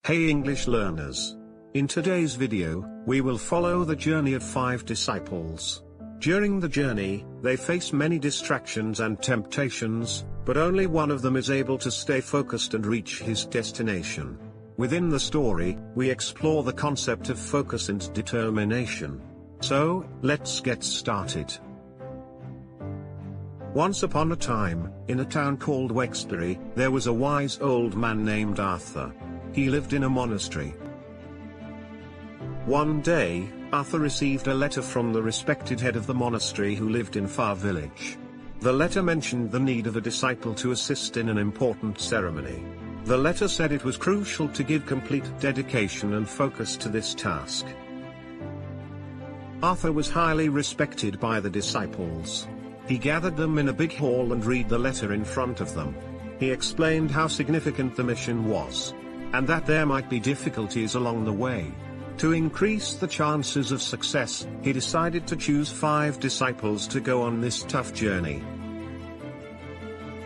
Hey English learners! In today's video, we will follow the journey of 5 disciples. During the journey, they face many distractions and temptations, but only one of them is able to stay focused and reach his destination. Within the story, we explore the concept of focus and determination. So, let's get started. Once upon a time, in a town called Wexbury, there was a wise old man named Arthur. He lived in a monastery. One day, Arthur received a letter from the respected head of the monastery who lived in far village. The letter mentioned the need of a disciple to assist in an important ceremony. The letter said it was crucial to give complete dedication and focus to this task. Arthur was highly respected by the disciples. He gathered them in a big hall and read the letter in front of them. He explained how significant the mission was, and that there might be difficulties along the way. To increase the chances of success, he decided to choose 5 disciples to go on this tough journey.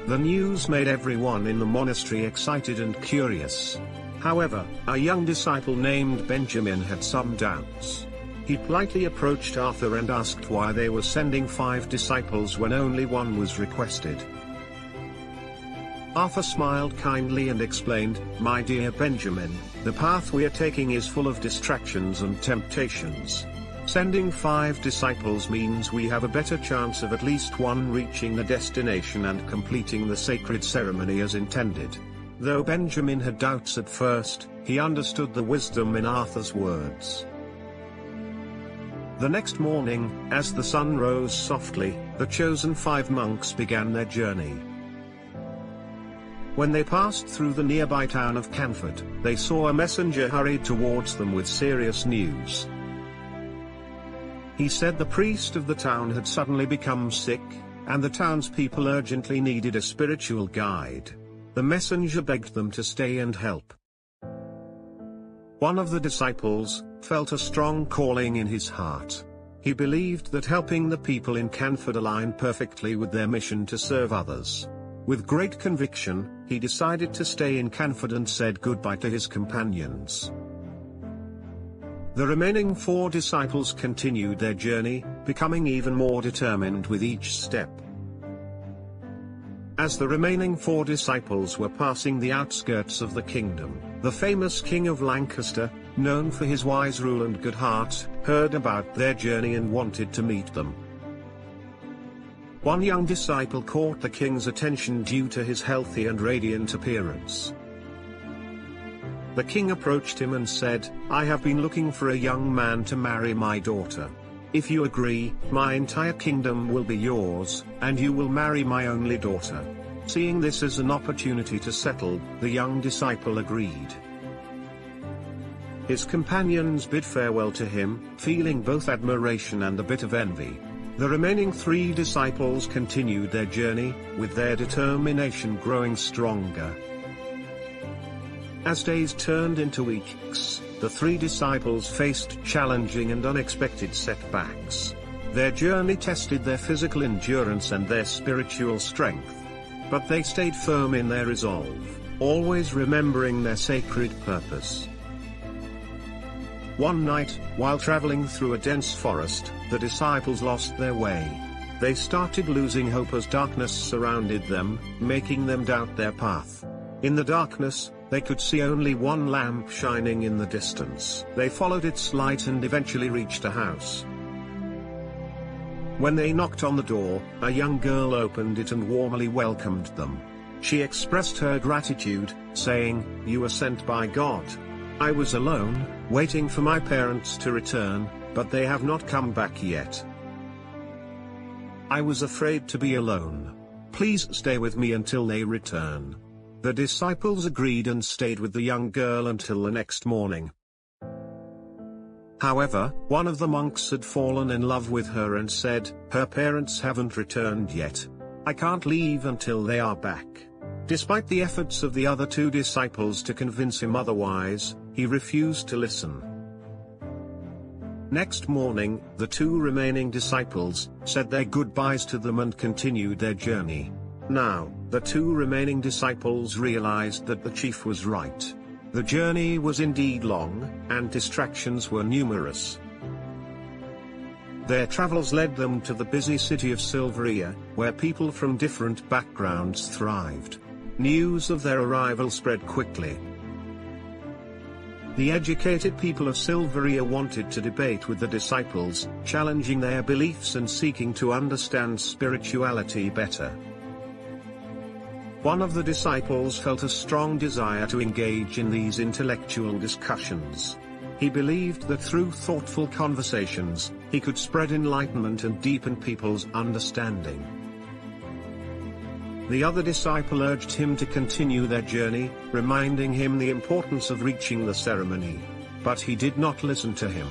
The news made everyone in the monastery excited and curious. However, a young disciple named Benjamin had some doubts. He politely approached Arthur and asked why they were sending 5 disciples when only one was requested. Arthur smiled kindly and explained, "My dear Benjamin, the path we are taking is full of distractions and temptations. Sending 5 disciples means we have a better chance of at least one reaching the destination and completing the sacred ceremony as intended." Though Benjamin had doubts at first, he understood the wisdom in Arthur's words. The next morning, as the sun rose softly, the chosen 5 monks began their journey. When they passed through the nearby town of Canford, they saw a messenger hurried towards them with serious news. He said the priest of the town had suddenly become sick, and the townspeople urgently needed a spiritual guide. The messenger begged them to stay and help. One of the disciples felt a strong calling in his heart. He believed that helping the people in Canford aligned perfectly with their mission to serve others. With great conviction, he decided to stay in Canford and said goodbye to his companions. The remaining 4 disciples continued their journey, becoming even more determined with each step. As the remaining 4 disciples were passing the outskirts of the kingdom, the famous King of Lancaster, known for his wise rule and good heart, heard about their journey and wanted to meet them. One young disciple caught the king's attention due to his healthy and radiant appearance. The king approached him and said, "I have been looking for a young man to marry my daughter. If you agree, my entire kingdom will be yours, and you will marry my only daughter." Seeing this as an opportunity to settle, the young disciple agreed. His companions bid farewell to him, feeling both admiration and a bit of envy. The remaining 3 disciples continued their journey, with their determination growing stronger. As days turned into weeks, the 3 disciples faced challenging and unexpected setbacks. Their journey tested their physical endurance and their spiritual strength. But they stayed firm in their resolve, always remembering their sacred purpose. One night, while traveling through a dense forest, the disciples lost their way. They started losing hope as darkness surrounded them, making them doubt their path. In the darkness, they could see only one lamp shining in the distance. They followed its light and eventually reached a house. When they knocked on the door, a young girl opened it and warmly welcomed them. She expressed her gratitude, saying, "You were sent by God. I was alone, waiting for my parents to return, but they have not come back yet. I was afraid to be alone. Please stay with me until they return." The disciples agreed and stayed with the young girl until the next morning. However, one of the monks had fallen in love with her and said, "Her parents haven't returned yet. I can't leave until they are back." Despite the efforts of the other 2 disciples to convince him otherwise, he refused to listen. Next morning, the 2 remaining disciples said their goodbyes to them and continued their journey. Now, the 2 remaining disciples realized that the chief was right. The journey was indeed long, and distractions were numerous. Their travels led them to the busy city of Silveria, where people from different backgrounds thrived. News of their arrival spread quickly. The educated people of Silveria wanted to debate with the disciples, challenging their beliefs and seeking to understand spirituality better. One of the disciples felt a strong desire to engage in these intellectual discussions. He believed that through thoughtful conversations, he could spread enlightenment and deepen people's understanding. The other disciple urged him to continue their journey, reminding him the importance of reaching the ceremony. But he did not listen to him.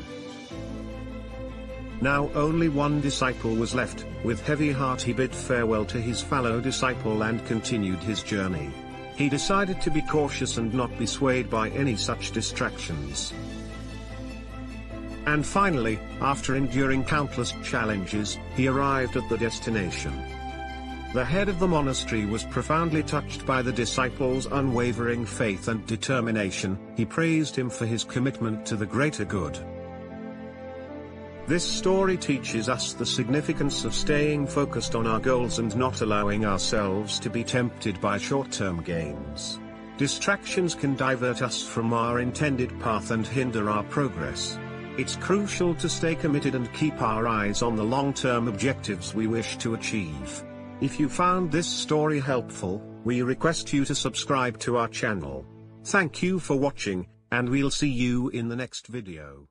Now only one disciple was left. With heavy heart he bid farewell to his fellow disciple and continued his journey. He decided to be cautious and not be swayed by any such distractions. And finally, after enduring countless challenges, he arrived at the destination. The head of the monastery was profoundly touched by the disciples' unwavering faith and determination. He praised him for his commitment to the greater good. This story teaches us the significance of staying focused on our goals and not allowing ourselves to be tempted by short-term gains. Distractions can divert us from our intended path and hinder our progress. It's crucial to stay committed and keep our eyes on the long-term objectives we wish to achieve. If you found this story helpful, we request you to subscribe to our channel. Thank you for watching, and we'll see you in the next video.